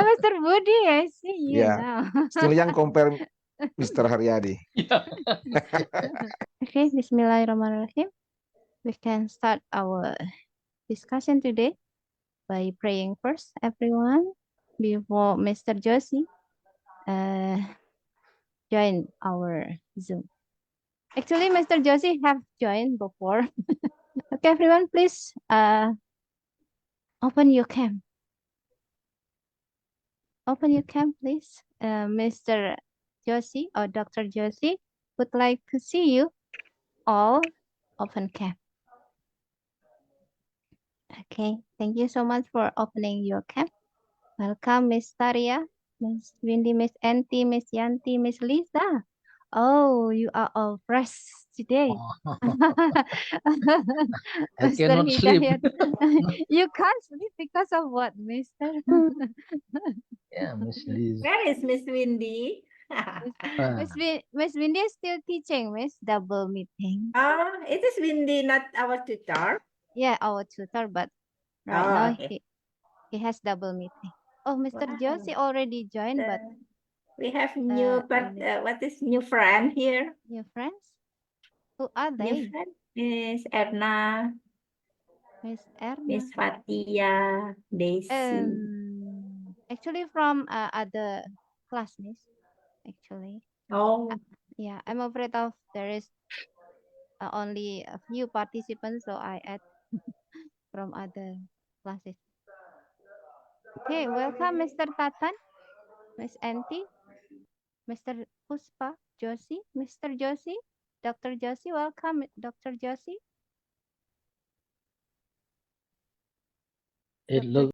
Mr. Budi, I see you Yeah, now. still young compare Mr. Haryadi. Yeah. Okay, Bismillahirrahmanirrahim. We can start our discussion today by praying first, everyone, before Mr. Joshi join our Zoom. Actually, Mr. Joshi have joined before. Okay, everyone, please open your cam. Open your cam, please. Mr. Joshi or Dr. Joshi would like to see you all open cam. Okay, thank you so much for opening your cam. Welcome, Miss Taria, Miss Windy, Miss Anty, Miss Yanti, Miss Lisa. Oh, you are all fresh today. Oh, I Mr. cannot sleep. Hidayat, you can't sleep because of what, Mister? Yeah, Miss Liz. Where is Miss Windy? Miss Windy is still teaching, Miss. Double meeting. It is Windy, not our tutor. Yeah, our tutor, but right now Okay. he has double meeting. Oh, Mr. Wow. Joshi already joined, but we have new, what is new friend here? new friends? Who are New they? friend is Erna, Miss Erna. Miss Fatia, Daisy. Actually from other classmates, actually. Oh, Yeah, I'm afraid of there is only a few participants, so I add from other classes. Okay, welcome Mr. Tatan, Miss Anti, Mr. Puspa, Joshi, Mr. Joshi, Dr. Joshi, welcome Dr. Joshi. It looks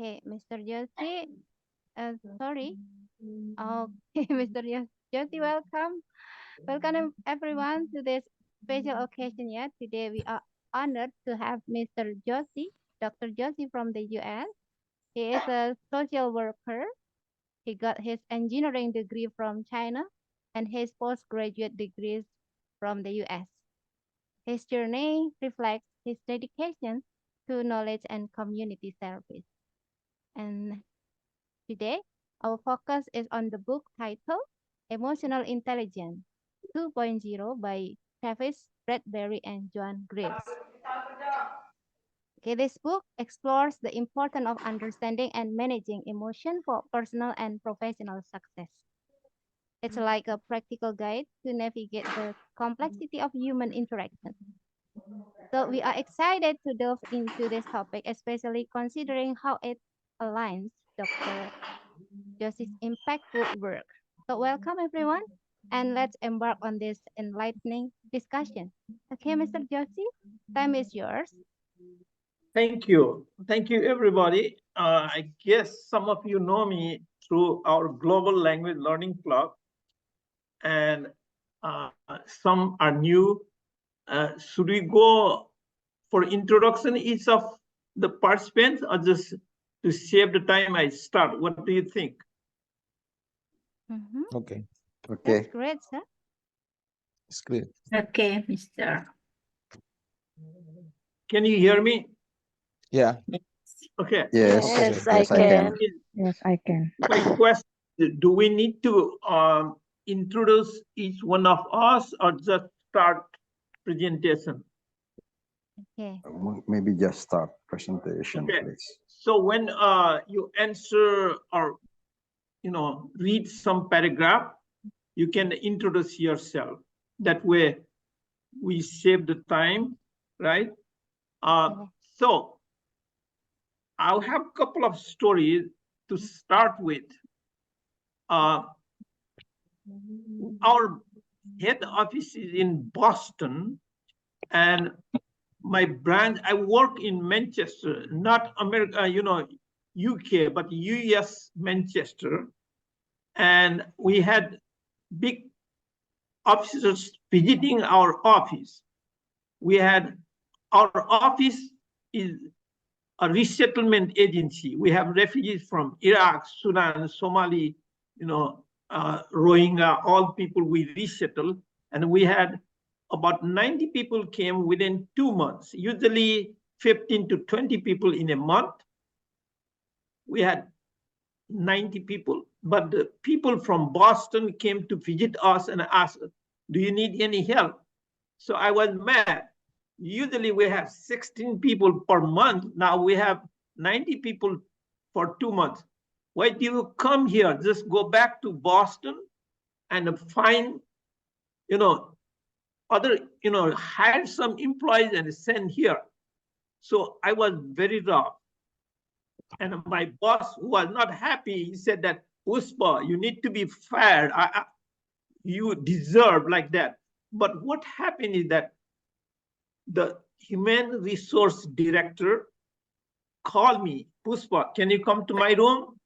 Okay, Mr. Joshi, sorry. Okay, Mr. Joshi, welcome. Welcome everyone to this special occasion. Yeah, today we are honored to have Mr. Joshi, Dr. Joshi from the US. He is a social worker. He got his engineering degree from China and his postgraduate degrees from the US. His journey reflects his dedication to knowledge and community service. And today, our focus is on the book titled Emotional Intelligence 2.0 by Travis Bradbury and Joan Greaves. Okay, this book explores the importance of understanding and managing emotion for personal and professional success. It's like a practical guide to navigate the complexity of human interaction. So we are excited to delve into this topic, especially considering how it aligns Dr. Josie's impactful work. So welcome everyone, and let's embark on this enlightening discussion. Okay, Mr. Josie, time is yours. Thank you. Thank you, everybody. I guess some of you know me through our Global Language Learning Club, and some are new. Should we go for introduction each of the participants, or just to save the time I start? What do you think? Okay. That's great, sir. It's great. Okay, Mr. Can you hear me? Yeah. Okay. Yes, Yes, I can. Yes, I can. My question, do we need to introduce each one of us, or just start presentation? Okay. Maybe just start presentation, Okay. please. So when you answer or read some paragraph, you can introduce yourself. That way we save the time, right? So I'll have a couple of stories to start with. Our head office is in Boston, and my branch, I work in Manchester, not America, UK, but US, Manchester. And we had big officers visiting our office. Our office is a resettlement agency. We have refugees from Iraq, Sudan, Somali, Rohingya, all people we resettle. And we had about 90 people came within 2 months. Usually 15 to 20 people in a month. We had 90 people, but the people from Boston came to visit us and asked, do you need any help? So I was mad. Usually we have 16 people per month. Now we have 90 people for 2 months. Why do you come here? Just go back to Boston and find, hire some employees and send here. So I was very rough. And my boss, who was not happy, he said that, Puspa, you need to be fair. You deserve like that. But what happened is that the human resource director called me, Puspa, can you come to my room?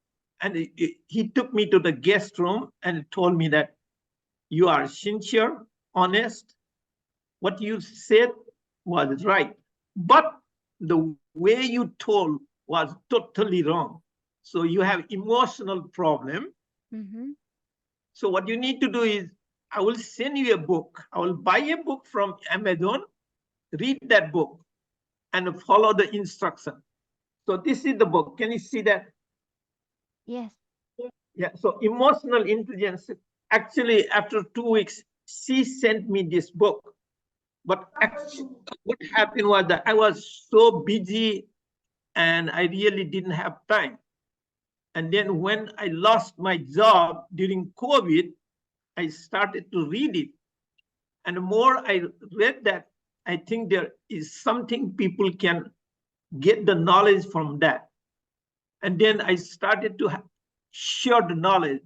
And he took me to the guest room and told me that you are sincere, honest. What you said was right. But the way you told was totally wrong. So you have emotional problem. Mm-hmm. So what you need to do is, I will send you a book. I will buy a book from Amazon, read that book, and follow the instruction. So this is the book. Can you see that? Yes. Yeah. So emotional intelligence. Actually, after 2 weeks, she sent me this book. But actually, what happened was that I was so busy and I really didn't have time. And then when I lost my job during COVID, I started to read it. And the more I read that, I think there is something people can get the knowledge from that. And then I started to share the knowledge.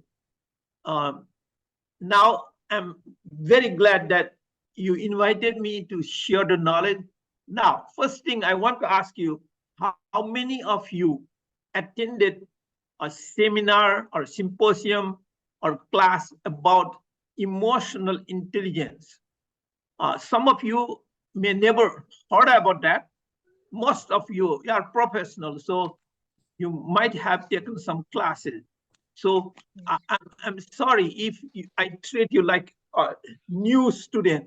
Now I'm very glad that you invited me to share the knowledge. Now, first thing I want to ask you, how many of you attended a seminar or symposium or class about emotional intelligence? Some of you may never heard about that. Most of you are professionals, so you might have taken some classes. So I'm sorry if I treat you like a new student,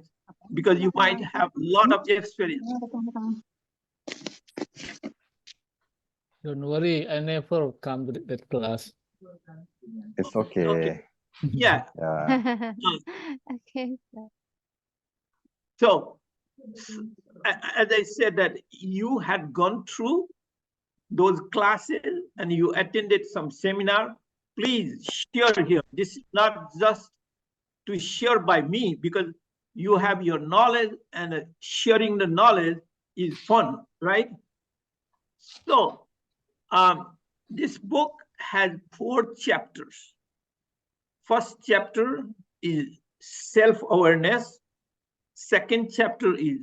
because you might have a lot of experience. Don't worry, I never come to that class. It's okay. Okay. Yeah. Yeah. Okay. Sir. So as I said that you had gone through those classes and you attended some seminar, please share here. This is not just to share by me, because you have your knowledge and sharing the knowledge is fun, right? So this book has 4 chapters. First chapter is self-awareness. Second chapter is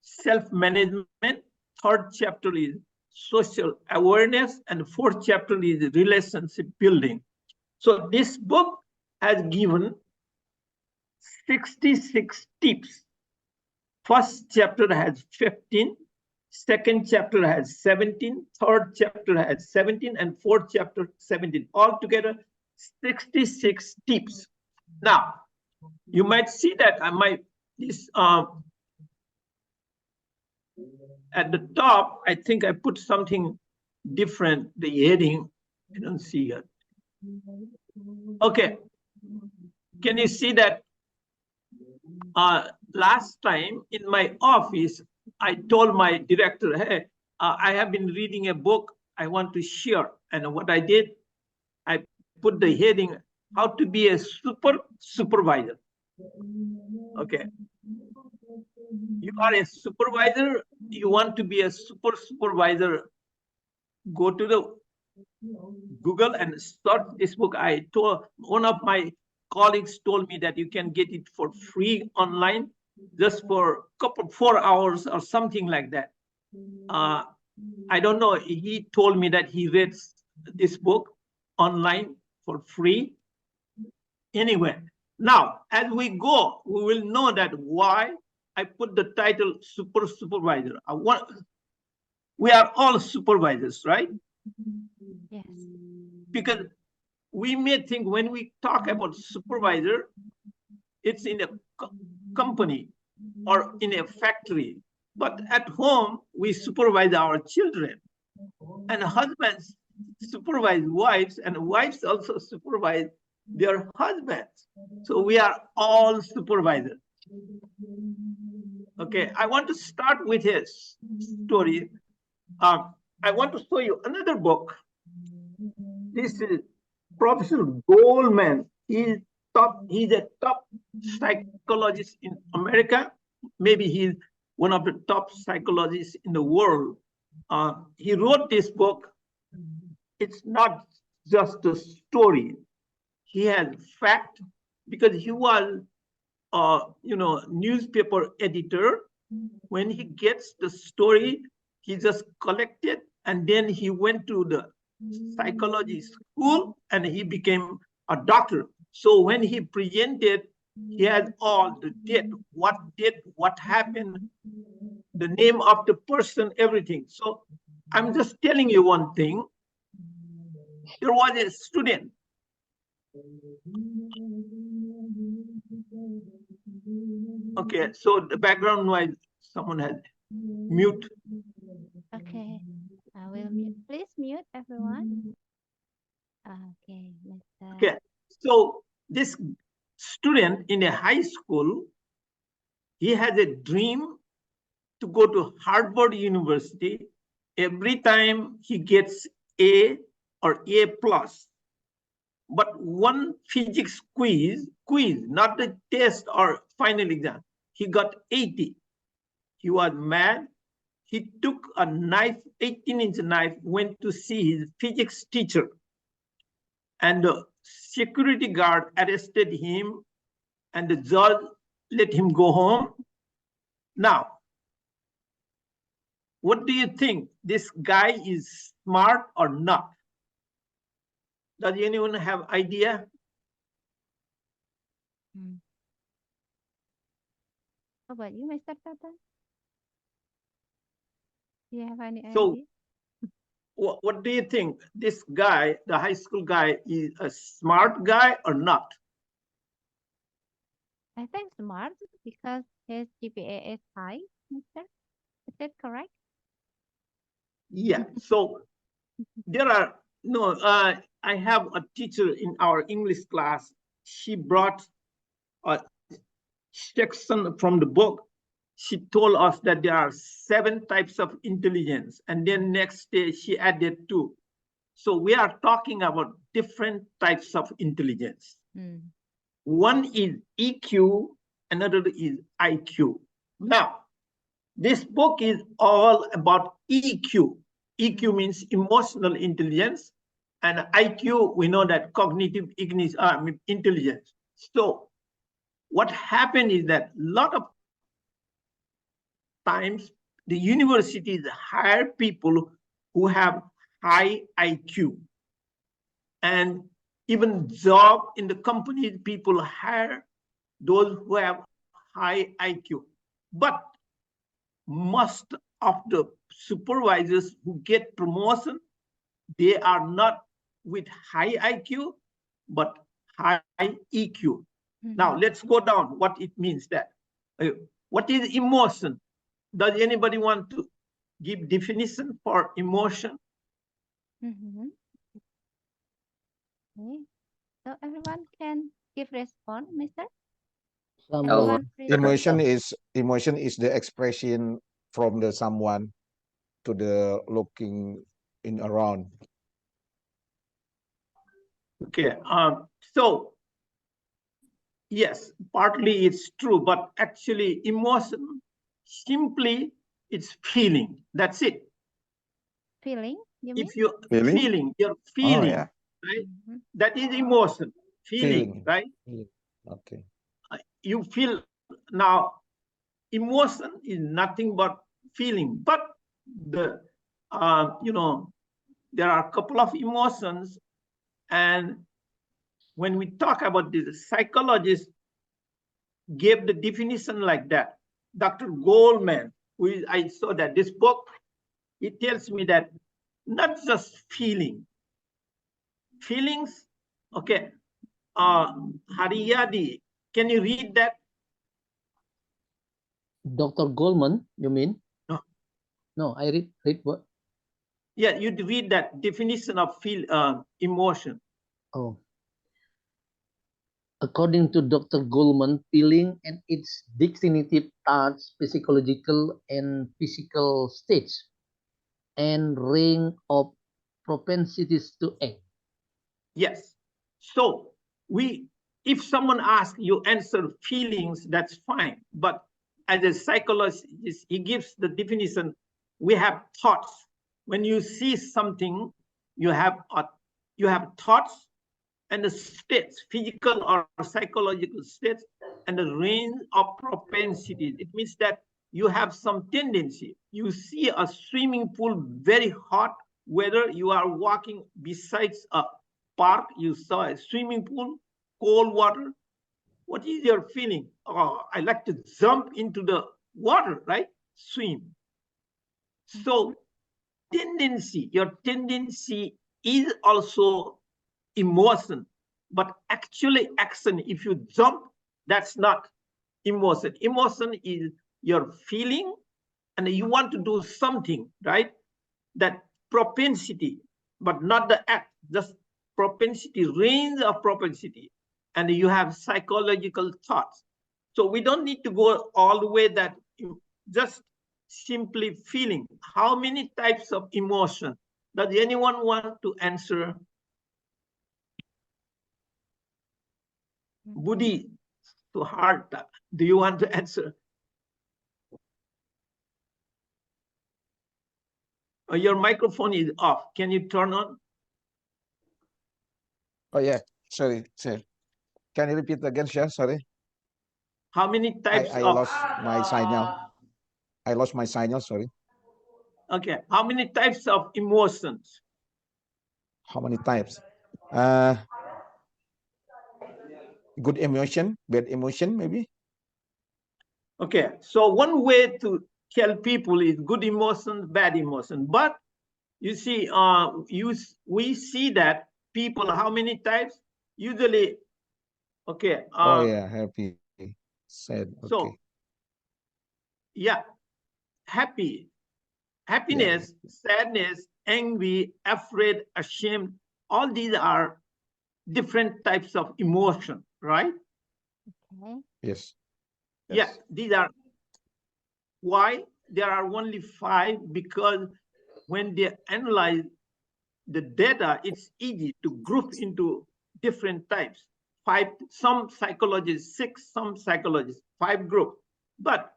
self-management. Third chapter is social awareness. And fourth chapter is relationship building. So this book has given 66 tips. First chapter has 15. Second chapter has 17. Third chapter has 17. And fourth chapter 17. Altogether 66 tips. Now, you might see that at the top, I think I put something different, the heading. I don't see it. Okay. Can you see that? Last time in my office, I told my director, hey, I have been reading a book I want to share. And what I did, I put the heading, how to be a supervisor. Okay. You are a supervisor, you want to be a supervisor, go to the Google and search this book. I told one of my colleagues told me that you can get it for free online, just for 4 hours or something like that. I don't know. He told me that he read this book online for free. Anyway, now as we go, we will know that why I put the title supervisor. We are all supervisors, right? Yes. Because we may think when we talk about supervisor, it's in a company or in a factory. But at home, we supervise our children, and husbands supervise wives, and wives also supervise their husbands. So we are all supervisors. Okay, I want to start with a story. I want to show you another book. This is Professor Goldman. He's a top psychologist in America. Maybe he's one of the top psychologists in the world. He wrote this book. It's not just a story. He has fact because he was newspaper editor. When he gets the story, he just collected, and then he went to the psychology school and he became a doctor. So when he presented, he had all the date, what happened, the name of the person, everything. So I'm just telling you one thing. There was a student. Okay, so the background noise, someone has mute. Okay, I will mute. Please mute everyone. Okay, Mr. Okay, so this student in a high school, he has a dream to go to Harvard University. Every time he gets A or A plus, but one physics quiz, not the test or final exam, he got 80. He was mad. He took a knife, 18-inch knife, went to see his physics teacher. And the security guard arrested him, and the judge let him go home. Now, what do you think? This guy is smart or not? Does anyone have idea? How about you, Mr. Tata? Do you have any So, idea? what do you think? This guy, the high school guy, is a smart guy or not? I think smart because his GPA is high, Mister. Is that correct? Yeah. So there are I have a teacher in our English class. She brought a section from the book. She told us that there are 7 types of intelligence, and then next day she added 2. So we are talking about different types of intelligence. One is EQ, another is IQ. Now, this book is all about EQ. EQ means emotional intelligence, and IQ, we know that cognitive intelligence. So what happened is that a lot of times the universities hire people who have high IQ, and even job in the company, people hire those who have high IQ. But most of the supervisors who get promotion, they are not with high IQ, but high EQ. Now let's go down what it means that. What is emotion? Does anybody want to give definition for emotion? Okay. So everyone can give response, Mister. Someone. Everyone, please. Emotion is the expression from the someone to the looking in around. Okay. So yes, partly it's true, but actually emotion simply it's feeling. That's it. Feeling, you mean? If you Feeling? you're Oh, feeling, yeah. right? That is emotion. Feeling, right? Okay. You feel. Now emotion is nothing but feeling, but the there are a couple of emotions, and when we talk about this, psychologists gave the definition like that. Dr. Goldman, I saw that this book, it tells me that not just feelings, okay. Hariyadi, can you read that? Dr. Goldman, you mean? No. No, I read what? Yeah, you read that definition of emotion. Oh. According to Dr. Goldman, feeling and its distinctive thoughts, psychological and physical states, and range of propensities to act. Yes. So if someone asks you answer feelings, that's fine. But as a psychologist, he gives the definition. We have thoughts. When you see something, you have thoughts and the states, physical or psychological states, and the range of propensities. It means that you have some tendency. You see a swimming pool very hot, whether you are walking besides a park, you saw a swimming pool, cold water. What is your feeling? Oh, I like to jump into the water, right? Swim. So your tendency is also emotion, but actually action. If you jump, that's not emotion. Emotion is your feeling and you want to do something, right? That propensity, but not the act, just propensity, range of propensity. And you have psychological thoughts. So we don't need to go all the way that just simply feeling. How many types of emotion? Does anyone want to answer? Budi Suharta, do you want to answer? Your microphone is off. Can you turn on? Oh yeah, sorry. Can you repeat again, Shah? Sorry. How many types I of... lost my signal. I lost my signal, sorry. Okay, how many types of emotions? How many types? Good emotion, bad emotion, maybe. Okay, so one way to tell people is good emotion, bad emotion. But you see, we see that people, how many types? Usually, okay. Oh yeah, happy, sad, okay. So, yeah, happiness, sadness, angry, afraid, ashamed, all these are different types of emotion, right? Okay. Yes. Yeah, these are why there are only 5, because when they analyze the data, it's easy to group into different types. 5, some psychologists 6, some psychologists 5 group. But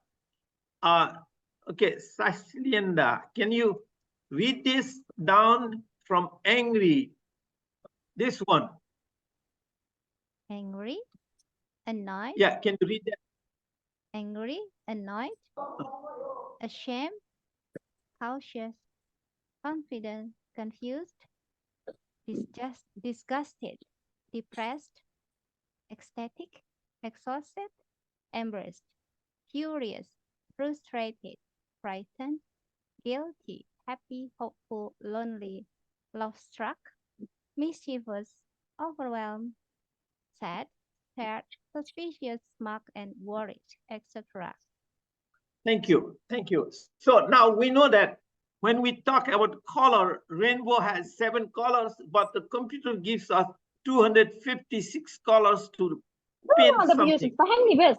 okay, Saslienda, can you read this down from angry? This one. Angry, annoyed. Yeah, can you read that? Angry, annoyed, ashamed, cautious, confident, confused, disgusted, depressed, ecstatic, exhausted, embarrassed, furious, frustrated, frightened, guilty, happy, hopeful, lonely, love-struck, mischievous, overwhelmed, sad, scared, suspicious, smug, and worried, etc. Thank you. Thank you. So now we know that when we talk about color, rainbow has 7 colors, but the computer gives us 256 colors to paint something. فهمني بس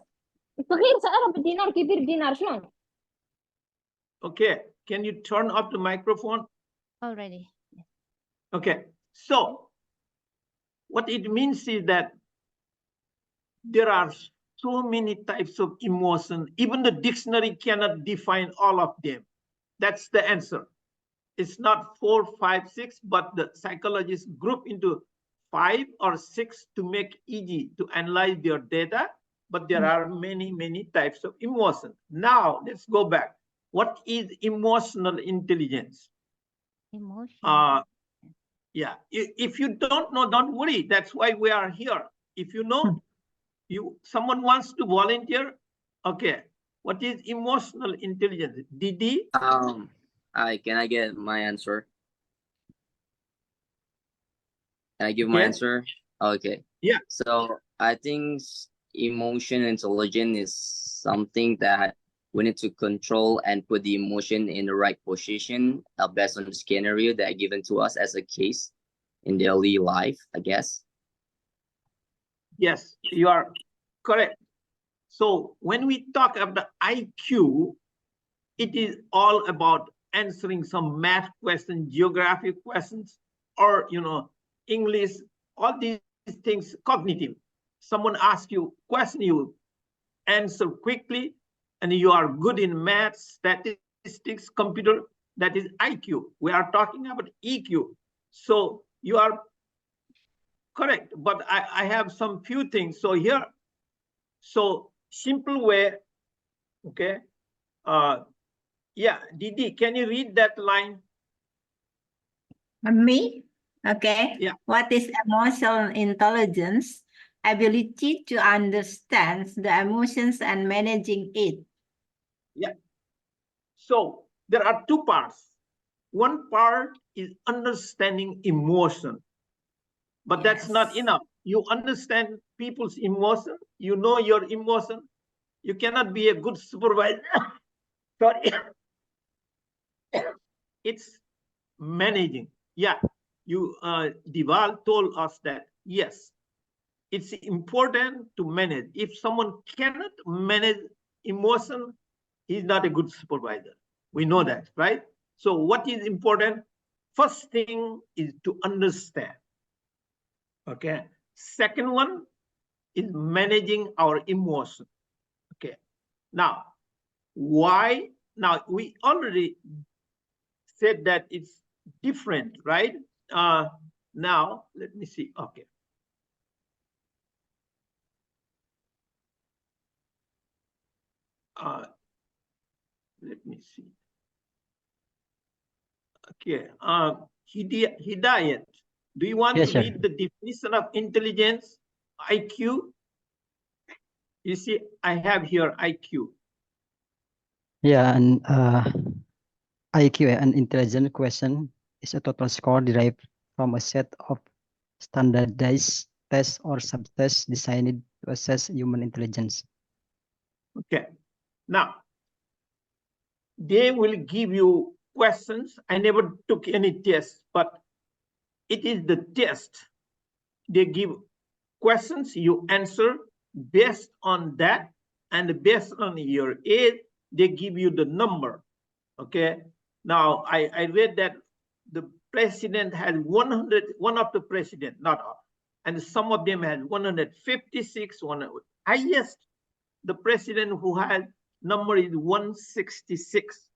الصغير سألها بالدينار كبير الدينار شلون؟ Okay, can you turn off the microphone? Already. Okay, so what it means is that there are so many types of emotion. Even the dictionary cannot define all of them. That's the answer. It's not 4, 5, 6, but the psychologists group into 5 or 6 to make easy to analyze their data. But there are many, many types of emotion. Now let's go back. What is emotional intelligence? Emotion. Yeah, if you don't know, don't worry. That's why we are here. If you know, someone wants to volunteer. Okay, what is emotional intelligence? Didi? Can I get my answer? Can I give my answer? Okay. Yeah. So I think emotion intelligence is something that We need to control and put the emotion in the right position based on the scenario that are given to us as a case in daily life, I guess. Yes, you are correct. So when we talk about the IQ, it is all about answering some math questions, geography questions, or English, all these things cognitive. Someone asks you question, you answer quickly, and you are good in math, statistics, computer. That is IQ. We are talking about EQ. So you are correct, but I have some few things. So here, so simple way, okay. Yeah, Didi, can you read that line? Me? Okay. Yeah. What is emotional intelligence? Ability to understand the emotions and managing it. Yeah. So there are two parts. One part is understanding emotion, but that's not enough. You understand people's emotion, you know your emotion, you cannot be a good supervisor. Sorry. It's managing. Yeah, you Dival told us that yes, it's important to manage. If someone cannot manage emotion, he's not a good supervisor. We know that, right? So what is important? First thing is to understand. Okay. Second one is managing our emotion. Okay. Now, why? Now, we already said that it's different, right? Now, let me see. Okay. Let me see. Okay. Hidayat, do you want Yes, to sir. read the definition of intelligence, IQ? You see, I have here IQ. Yeah, and IQ, an intelligent question, is a total score derived from a set of standardized tests or subtests designed to assess human intelligence. Okay. Now, they will give you questions. I never took any test, but it is the test. They give questions, you answer based on that, and based on your age, they give you the number. Okay. Now, I read that the president has 100, one of the president, not all, and some of them has 156, highest, the president who had number is 166.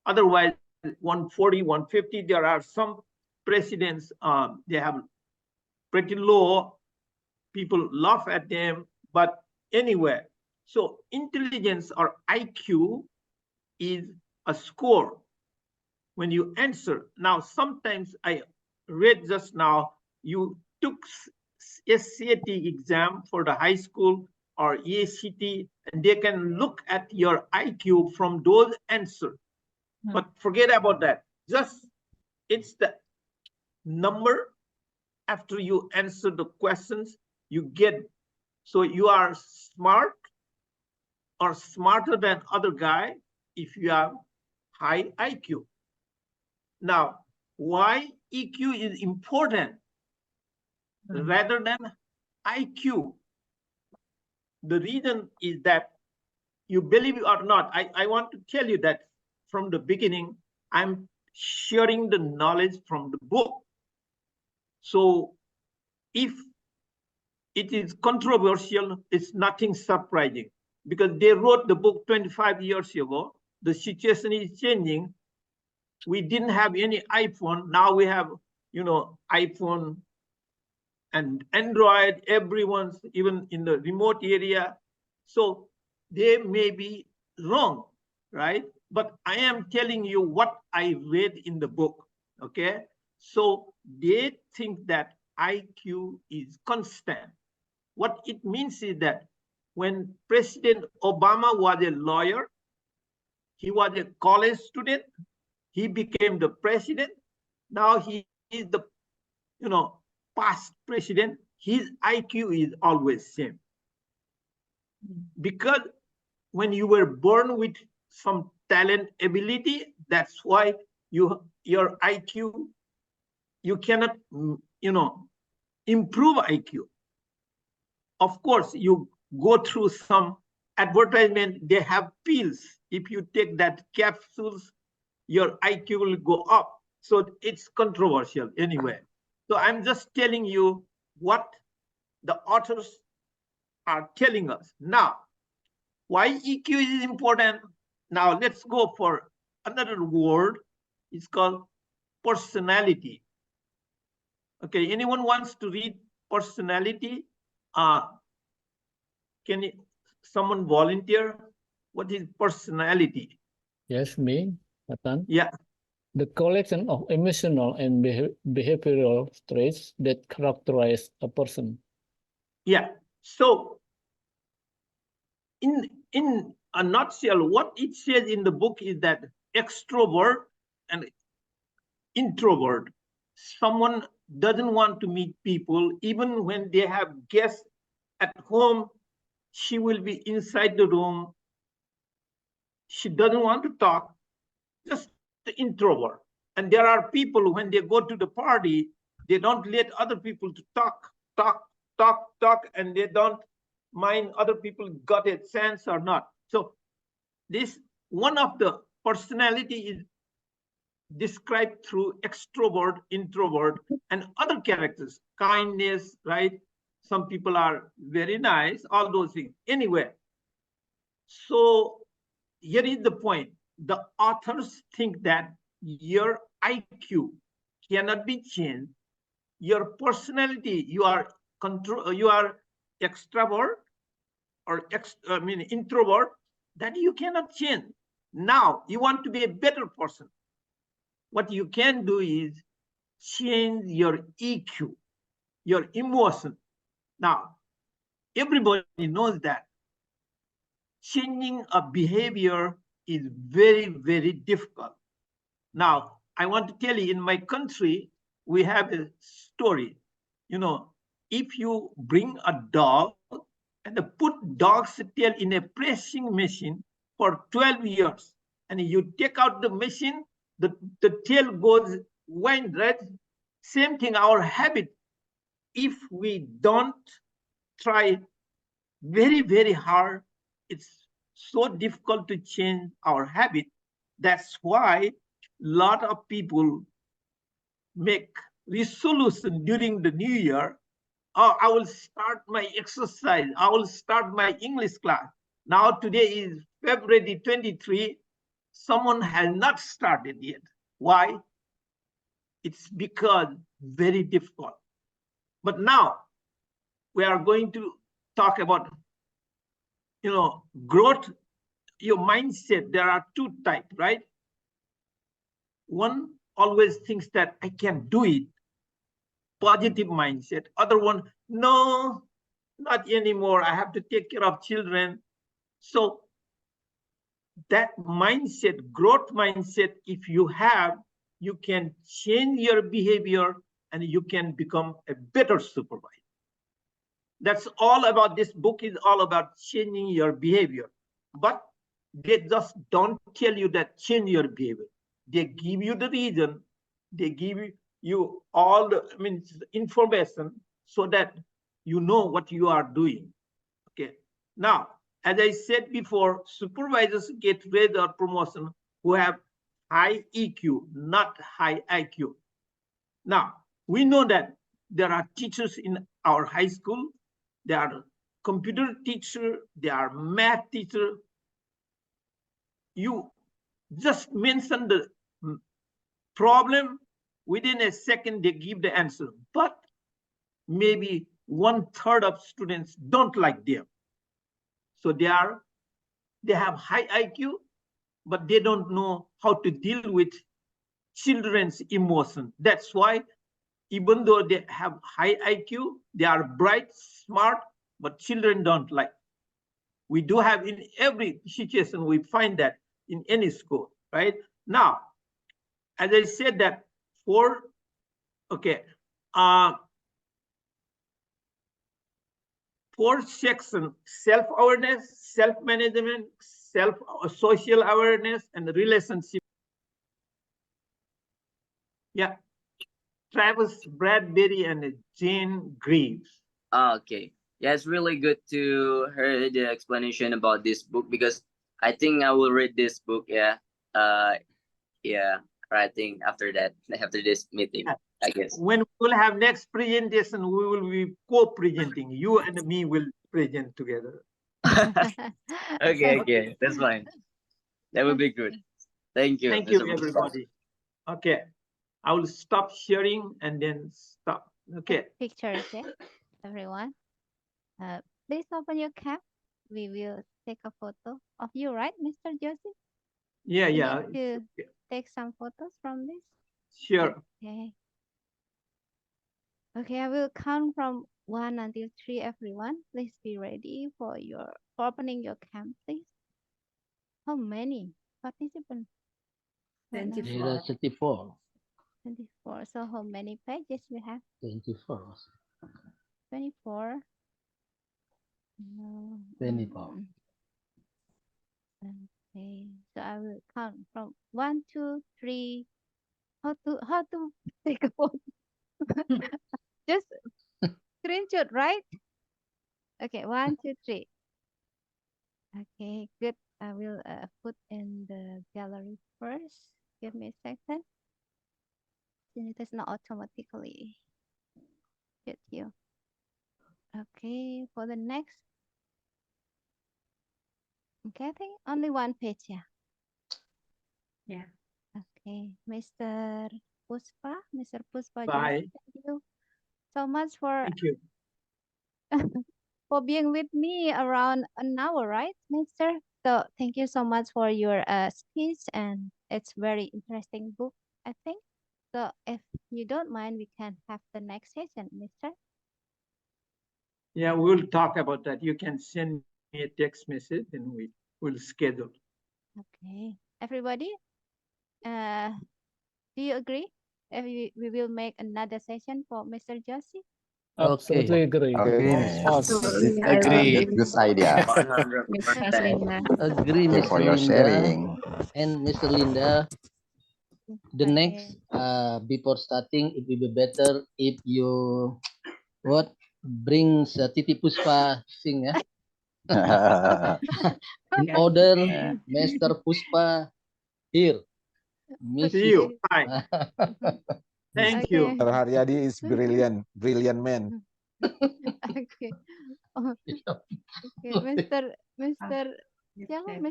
Otherwise, 140, 150. There are some presidents, they have pretty low. People laugh at them, but anyway. So intelligence or IQ is a score when you answer. Now, sometimes I read just now, you took SAT exam for the high school or ACT, and they can look at your IQ from those answers. But forget about that. Just it's the number after you answer the questions you get. So you are smart or smarter than other guy if you have high IQ. Now, why EQ is important rather than IQ? The reason is that, you believe it or not, I want to tell you that from the beginning, I'm sharing the knowledge from the book. So if it is controversial, it's nothing surprising, because they wrote the book 25 years ago. The situation is changing. We didn't have any iPhone. Now we have, iPhone and Android, everyone's even in the remote area. So they may be wrong, right? But I am telling you what I read in the book, okay? So they think that IQ is constant. What it means is that when President Obama was a lawyer, he was a college student, he became the president. Now he is the, past president. His IQ is always same. Because when you were born with some talent, ability. That's why your IQ, you cannot, improve IQ. Of course, you go through some advertisement, they have pills. If you take that capsules, your IQ will go up. So it's controversial anyway. So I'm just telling you what the authors are telling us. Now, why EQ is important? Now let's go for another word. It's called personality. Okay, anyone wants to read personality? Can someone volunteer? What is personality? Yes, me, Matan. Yeah. The collection of emotional and behavioral traits that characterize a person. Yeah. So in a nutshell, what it says in the book is that extrovert and introvert, someone doesn't want to meet people, even when they have guests at home, she will be inside the room. She doesn't want to talk, just the introvert. And there are people, when they go to the party, they don't let other people to talk, and they don't mind other people got a sense or not. So this one of the personality is described through extrovert, introvert, and other characters, kindness, right? Some people are very nice, all those things. Anyway, so here is the point. The authors think that your IQ cannot be changed. Your personality, you are extrovert or introvert, that you cannot change. Now you want to be a better person. What you can do is change your EQ, your emotion. Now, everybody knows that changing a behavior is very, very difficult. Now, I want to tell you, in my country, we have a story. If you bring a dog and put dog's tail in a pressing machine for 12 years, and you take out the machine, the tail goes wide, right? Same thing, our habit. If we don't try very, very hard, it's so difficult to change our habit. That's why a lot of people make resolution during the new year. Oh, I will start my exercise. I will start my English class. Now today is February 23. Someone has not started yet. Why? It's because very difficult. But now we are going to talk about, growth, your mindset. There are two types, right? One always thinks that I can do it, positive mindset. Other one, no, not anymore. I have to take care of children. So that mindset, growth mindset, if you have, you can change your behavior and you can become a better supervisor. That's all about this book, is all about changing your behavior. But they just don't tell you that change your behavior. They give you the reason, they give you all the information so that you know what you are doing. Okay. Now, as I said before, supervisors get raise or promotion who have high EQ, not high IQ. Now, we know that there are teachers in our high school. There are computer teacher, there are math teacher. You just mention the problem, within a second they give the answer. But maybe 1/3 of students don't like them. So they have high IQ, but they don't know how to deal with children's emotion. That's why even though they have high IQ, they are bright, smart, but children don't like. We do have in every situation, we find that in any school, right? Now, as I said that four sections: self-awareness, self-management, social awareness, and relationship. Yeah, Travis Bradbury and Jane Greaves. Okay. Yeah, it's really good to hear the explanation about this book because I think I will read this book. Yeah. Yeah. I think after that, after this meeting, Yeah. I guess. When we will have next presentation, we will be co-presenting. You and me will present together. Okay, that's fine. That would be good. Thank you, Thank you, Mr. Bospa. everybody. Okay, I will stop sharing and then stop. Okay. Pictures, yeah, everyone. Please open your cam. We will take a photo of you, right, Mr. Joshi? Yeah, You yeah. need to take some photos from this. Sure. Okay. Okay, I will count from 1 until 3, everyone. Please be ready for opening your cam, please. How many participants? Right now? 24. There are 34. 24. So how many pages we have? 24. 24. No, 24. Okay. So I will count from 1, 2, 3. How to take a photo? Just screenshot, right? Okay, 1, 2, 3. Okay, good. I will put in the gallery first. Give me a second. Since it is not automatically get you. Okay, for the next. Okay, I think only one page, yeah. Yeah. Okay, Mr. Puspa Bye. Joshi, thank you so much for Thank you. for being with me around an hour, right, Mister? So thank you so much for your speech, and it's very interesting book, I think. So if you don't mind, we can have the next session, Mister. Yeah, we'll talk about that. You can send me a text message and we'll schedule. Okay, everybody, do you agree? If we will make another session for Mr. Joshi? Absolutely agree. Okay, Of course. Absolutely, I Agree. agree. good idea. 100%. Miss Linda. Agree, Thank you Mr. for your Linda. sharing. And Mr. Linda, the Okay. next, before starting, it will be better if you, what, bring Titi Puspa sing, ya. In Yeah. order, Yeah. Master Puspa here. Miss See you. you. Bye. Thank Okay. you. Mr. Haryadi is brilliant, brilliant man. Okay. Oh, okay, Mr. siapa?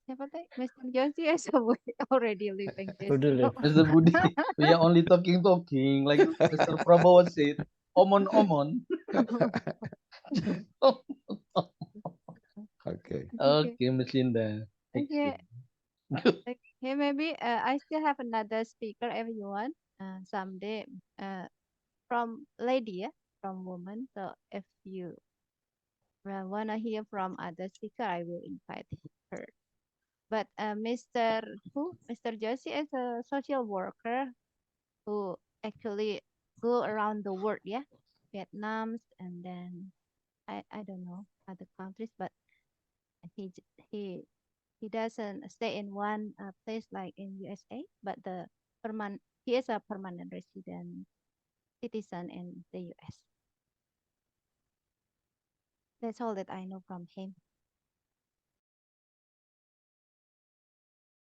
Siapa teh? Mr. Joshi is already leaving this. Already leave. Mr. Budi, we are only talking, like Mr. Prabowo said. Omon. Okay. Okay, Miss Linda. Okay. Excellent. Okay, maybe I still have another speaker if you want. Someday from lady, yeah, from woman. So if you wanna hear from other speaker, I will invite her. But Mr. Joshi is a social worker who actually go around the world, yeah, Vietnam, and then I don't know other countries, but he he doesn't stay in one place like in USA, but he is a permanent resident citizen in the US. That's all that I know from him.